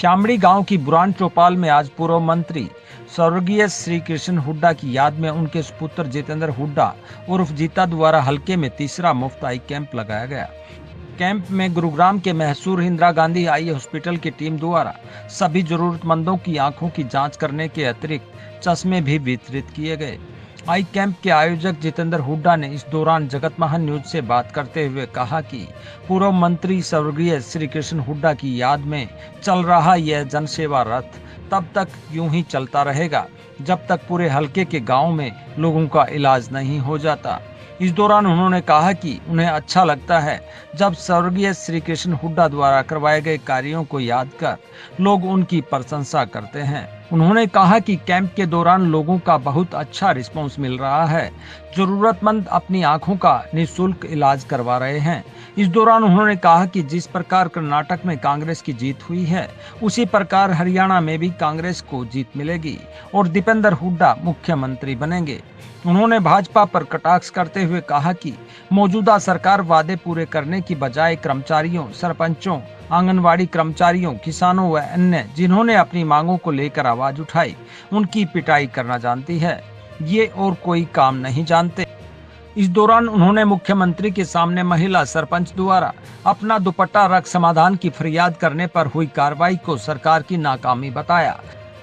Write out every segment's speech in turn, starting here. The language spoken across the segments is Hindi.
श्यामड़ी गांव की बुरान चौपाल में आज पूर्व मंत्री स्वर्गीय श्री कृष्ण हुड्डा की याद में उनके सुपुत्र जितेंद्र हुड्डा उर्फ जीता द्वारा हल्के में तीसरा मुफ्त आई कैंप लगाया गया। कैंप में गुरुग्राम के मशहूर इंदिरा गांधी आई हॉस्पिटल की टीम द्वारा सभी जरूरतमंदों की आंखों की जांच करने के अतिरिक्त चश्मे भी वितरित किए गए। आई कैंप के आयोजक जितेंद्र हुड्डा ने इस दौरान जगत महान न्यूज से बात करते हुए कहा कि पूर्व मंत्री स्वर्गीय श्री कृष्ण हुड्डा की याद में चल रहा यह जनसेवा रथ तब तक यूं ही चलता रहेगा जब तक पूरे हलके के गांव में लोगों का इलाज नहीं हो जाता। इस दौरान उन्होंने कहा कि उन्हें अच्छा लगता है जब स्वर्गीय श्री कृष्ण हुड्डा द्वारा करवाए गए कार्यों को याद कर लोग उनकी प्रशंसा करते हैं। उन्होंने कहा कि कैंप के दौरान लोगों का बहुत अच्छा रिस्पांस मिल रहा है। जरूरतमंद अपनी आंखों का निःशुल्क इलाज करवा रहे हैं। इस दौरान उन्होंने कहा कि जिस प्रकार कर्नाटक में कांग्रेस की जीत हुई है उसी प्रकार हरियाणा में भी कांग्रेस को जीत मिलेगी और दीपेंद्र हुड्डा मुख्यमंत्री बनेंगे। उन्होंने भाजपा पर कटाक्ष करते हुए कहा कि मौजूदा सरकार वादे पूरे करने की बजाय कर्मचारियों, सरपंचों, आंगनवाड़ी कर्मचारियों, किसानों व अन्य जिन्होंने अपनी मांगों को लेकर आवाज उठाई उनकी पिटाई करना जानती है। ये और कोई काम नहीं जानते। इस दौरान उन्होंने मुख्यमंत्री के सामने महिला सरपंच द्वारा अपना दुपट्टा रख समाधान की फरियाद करने पर हुई कार्रवाई को सरकार की नाकामी बताया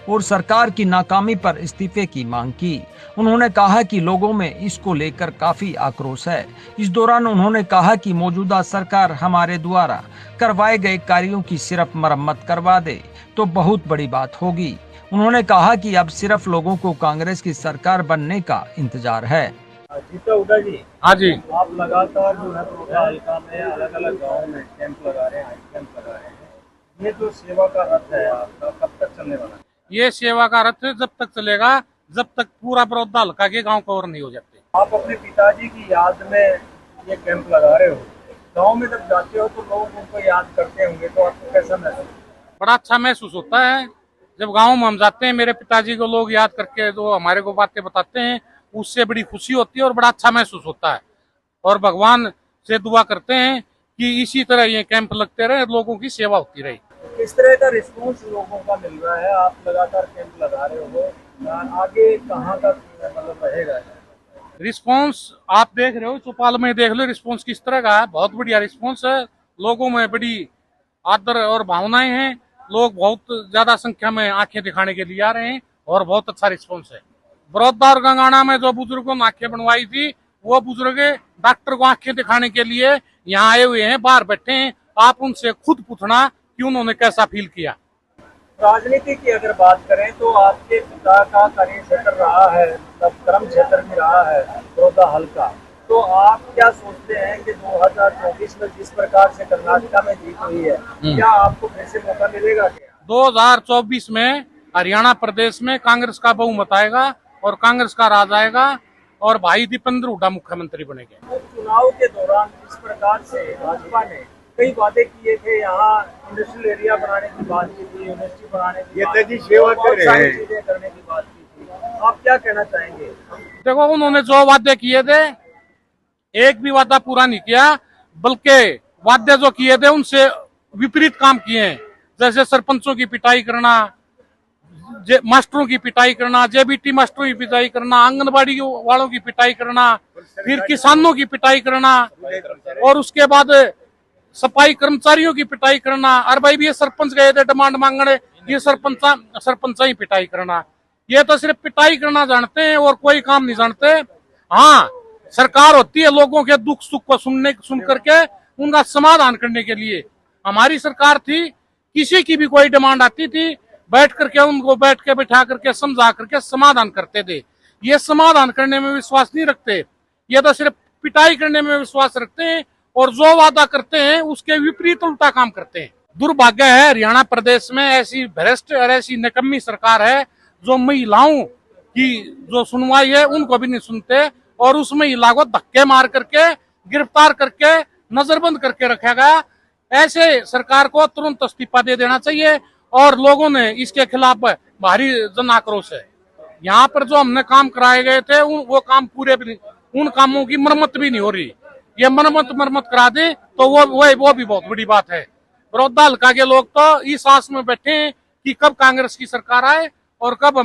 और सरकार की नाकामी पर इस्तीफे की मांग की। उन्होंने कहा कि लोगों में इसको लेकर काफी आक्रोश है। इस दौरान उन्होंने कहा कि मौजूदा सरकार हमारे द्वारा करवाए गए कार्यों की सिर्फ मरम्मत करवा दे तो बहुत बड़ी बात होगी। उन्होंने कहा कि अब सिर्फ लोगों को कांग्रेस की सरकार बनने का इंतजार है। जीता हुड्डा जी, हाँ जी, आप लगातार जो है प्रोग्राम हल्का में अलग अलग गाँव में कैंप लगा रहे हैं, कैंप लगा रहे हैं। ये जो सेवा का रथ है आपका कब तक चलने वाला है? ये सेवा का रथ जब तक चलेगा जब तक पूरा बड़ौदा हल्का के गांव कवर नहीं हो जाते। आप अपने पिताजी की याद में ये कैंप लगा रहे हो, गांव में जब जाते हो तो लोग उनको याद करते होंगे, तो आपको कैसा महसूस? बड़ा अच्छा महसूस होता है जब गांव में हम जाते हैं, मेरे पिताजी को लोग याद करके जो हमारे को बातें बताते हैं उससे बड़ी खुशी होती है और बड़ा अच्छा महसूस होता है। और भगवान से दुआ करते हैं कि इसी तरह ये कैंप लगते रहे, लोगों की सेवा होती रही। किस तरह का रिस्पॉन्स लोगों का मिल रहा है? आप लगातार कैंप लगा रहे हो, आगे कहाँ तक मतलब रहेगा रिस्पांस? आप देख रहे हो, चौपाल में देख लो रिस्पांस किस तरह का है। बहुत बढ़िया रिस्पांस है, लोगों में बड़ी आदर और भावनाएं हैं। लोग बहुत ज्यादा संख्या में आंखें दिखाने के लिए आ रहे हैं और बहुत अच्छा रिस्पांस है। बड़ौदा और गंगाना में जो बुजुर्गों ने आंखें बनवाई थी वो बुजुर्ग डॉक्टर को आंखें दिखाने के लिए यहाँ आए हुए हैं, बाहर बैठे हैं। आप उनसे खुद पूछना कि उन्होंने कैसा फील किया। राजनीति की अगर बात करें तो आपके पिता का कार्य क्षेत्र रहा है, तब कर्म क्षेत्र भी रहा है बड़ौदा हल्का, तो आप क्या सोचते हैं कि 2024 में जिस प्रकार से कर्नाटक में जीत हुई है क्या आपको फिर से मौका मिलेगा क्या? 2024 में हरियाणा प्रदेश में कांग्रेस का बहुमत आएगा और कांग्रेस का राज आएगा और भाई दीपेंद्र हुड्डा मुख्यमंत्री बनेंगे। तो चुनाव के दौरान इस प्रकार से भाजपा ने कई वादे किए थे, यहाँ इंडस्ट्रियल एरिया बनाने की बात की थी, यूनिवर्सिटी बनाने की बात की थी, बहुत सारी चीजें करने की बात की थी। आप क्या कहना चाहेंगे? देखो, उन्होंने जो वादे किए थे एक भी वादा पूरा नहीं किया, बल्कि वादे जो किए थे उनसे विपरीत काम किए हैं। जैसे सरपंचों की पिटाई करना, मास्टरों की पिटाई करना, जेबीटी मास्टरों की पिटाई करना, आंगनबाड़ी वालों की पिटाई करना, फिर किसानों की पिटाई करना और उसके बाद सफाई कर्मचारियों की पिटाई करना। अरे भाई, ये सरपंच गए थे डिमांड मांगने, ये सरपंच ही पिटाई करना। ये तो सिर्फ पिटाई करना जानते हैं और कोई काम नहीं जानते। हाँ, सरकार होती है लोगों के दुख सुख को सुन करके उनका समाधान करने के लिए। हमारी सरकार थी, किसी की भी कोई डिमांड आती थी, बैठ करके उनको बैठा करके समझा करके समाधान करते थे। ये समाधान करने में विश्वास नहीं रखते, ये तो सिर्फ पिटाई करने में विश्वास रखते हैं और जो वादा करते हैं उसके विपरीत उल्टा काम करते हैं। दुर्भाग्य है, हरियाणा प्रदेश में ऐसी भ्रष्ट और ऐसी निकम्मी सरकार है जो महिलाओं की जो सुनवाई है उनको भी नहीं सुनते और उस महिला को धक्के मार करके गिरफ्तार करके नजरबंद करके रखा गया। ऐसे सरकार को तुरंत इस्तीफा दे देना चाहिए और लोगों ने इसके खिलाफ भारी जन आक्रोश है। यहाँ पर जो हमने काम कराए गए थे वो काम पूरे भी नहीं, उन कामों की मरम्मत भी नहीं हो रही। ये मरम्मत करा दे तो वो भी बहुत बड़ी बात है। बड़ौदा हल्का के लोग तो इस आस में बैठे हैं कि कब कांग्रेस की सरकार आए और कब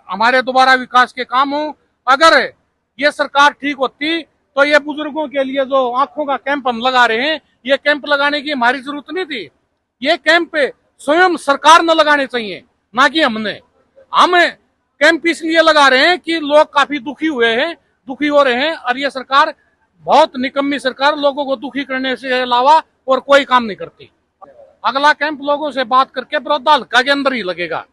हमारे दोबारा विकास के काम हो। अगर ये सरकार ठीक होती तो ये बुजुर्गों के लिए जो आंखों का कैंप हम लगा रहे हैं, ये कैंप लगाने की हमारी जरूरत नहीं थी। ये कैंप स्वयं सरकार न लगाने चाहिए, ना कि हमने। हम कैंप इसलिए लगा रहे हैं कि लोग काफी दुखी हो रहे हैं और ये सरकार बहुत निकम्मी सरकार, लोगों को दुखी करने से अलावा और कोई काम नहीं करती। अगला कैंप लोगों से बात करके बड़ौदा हल्का के अंदर ही लगेगा।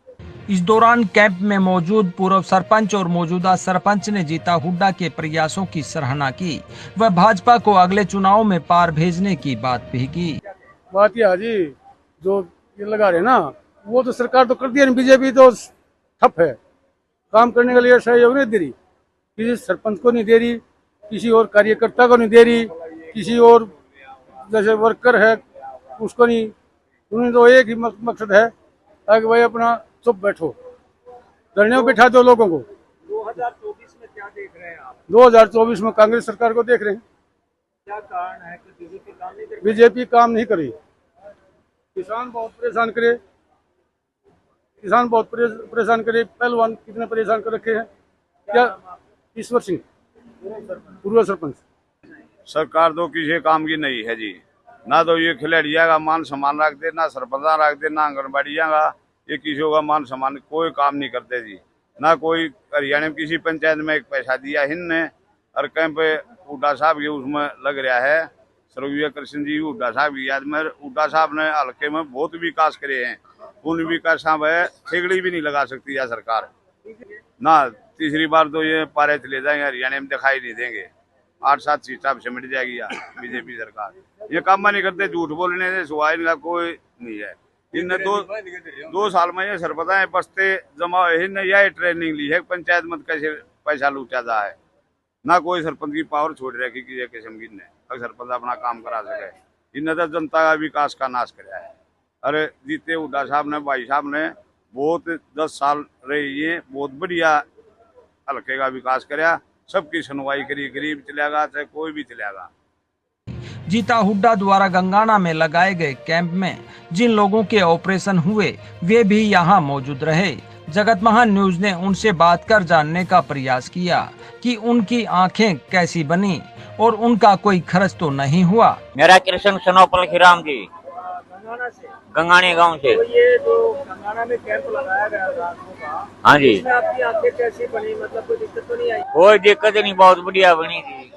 इस दौरान कैंप में मौजूद पूर्व सरपंच और मौजूदा सरपंच ने जीता हुड्डा के प्रयासों की सराहना की व भाजपा को अगले चुनाव में पार भेजने की बात भी की। बात यह जी, जो ये लगा रहे ना, वो तो सरकार तो कर दिया, बीजेपी तो ठप है, काम करने के लिए सहयोग नहीं दे रही, किसी सरपंच को नहीं दे रही, किसी और कार्यकर्ता को नहीं दे रही, किसी और जैसे वर्कर है उसको नहीं। उन्हें तो एक ही मकसद है ताकि भाई अपना चुप बैठो, धरने में बिठा दो लोगों को। 2024 में क्या देख रहे हैं आप? 2024 में कांग्रेस सरकार को देख रहे हैं। क्या कारण है कि बीजेपी काम नहीं कर रही? बीजेपी काम नहीं करी, किसान बहुत परेशान करे, पहलवान कितने परेशान कर रखे हैं। क्या ईश्वर सिंह पूर्व सरपंच। सरकार तो किसी काम की नहीं है जी, ना तो ये खिलाड़िया का मान सम्मान रख दे, ना सरपंचा रख दे, ना आंगनबाड़िया का, ये किसी का मान सम्मान कोई काम नहीं करते जी। ना कोई हरियाणा में किसी पंचायत में एक पैसा दिया हिन्ने, और कैंप हुड्डा साहब के उसमें लग रहा है, स्वर्गीय कृष्ण जी हुड्डा साहब की याद में। हुड्डा साहब ने हल्के में बहुत विकास करे हैं, उन विकास है सिगड़ी भी नहीं लगा सकती यह सरकार ना। तीसरी बार तो ये पारे चले जाएंगे, हरियाणा में दिखाई नहीं देंगे, 8-7 सीटा सिमट जाएगी या बीजेपी सरकार। ये काम नहीं करते, झूठ बोलने से सुहा इनका कोई नहीं है। इनने दो साल में ये सरपंच बसते जमा हुए, इनने यह ट्रेनिंग ली है पंचायत में कैसे पैसा लूटा जाए। ना कोई सरपंच की पावर छोड़ रखी कि ये किस्म की ने सरपंच अपना काम करा सके। इनने तो जनता का विकास का नाश कराया है। अरे जीते हुड्डा साहब ने, भाई साहब ने बहुत 10 साल रही है, बहुत बढ़िया हल्के का विकास कराया, सबकी सुनवाई करी, गरीब चलेगा चाहे कोई भी चलेगा। जीता हुड्डा द्वारा गंगाना में लगाए गए कैंप में जिन लोगों के ऑपरेशन हुए वे भी यहां मौजूद रहे। जगत महान न्यूज ने उनसे बात कर जानने का प्रयास किया कि उनकी आंखें कैसी बनी और उनका कोई खर्च तो नहीं हुआ। मेरा कृष्ण सनोपल खीराम जी, गंगाना से, गंगाने गांव से। तो ये जो गंगाना में कैंप लगाया गया रातों का, हाँ जी, इसमें आपकी आंखें कैसी बनी? मतलब कोई दिक्कत तो नहीं आई? कोई दिक्कत नहीं, बहुत बढ़िया बनी थी,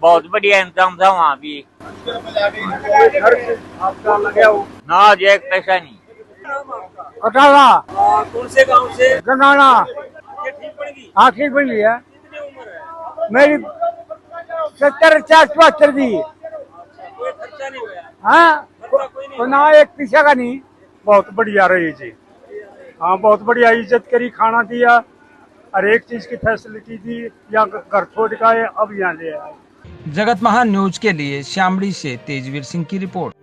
बहुत बढ़िया इंतजाम था वहाँ भी। कोई खर्च आपका लगा हो? ना जी, एक पैसा नहीं। नाम आपका? कटाला। कौन से गांव से? गंगाना। आंखें ठीक पड़ गई? हाँ ठीक बन लिया। कितनी उम्र है? मेरी 70-75 दी। कोई खर्चा नहीं हुआ? हाँ, खर्चा कोई नहीं? तो ना एक पैसा का नहीं। बहुत बढ़िया रही जी, हाँ बहुत बढ़िया इज्जत करी, खाना दिया, हर एक चीज की फैसिलिटी दी, या घर छोड़ का अब यहाँ ले आए। जगत महान न्यूज के लिए शामली से तेजवीर सिंह की रिपोर्ट।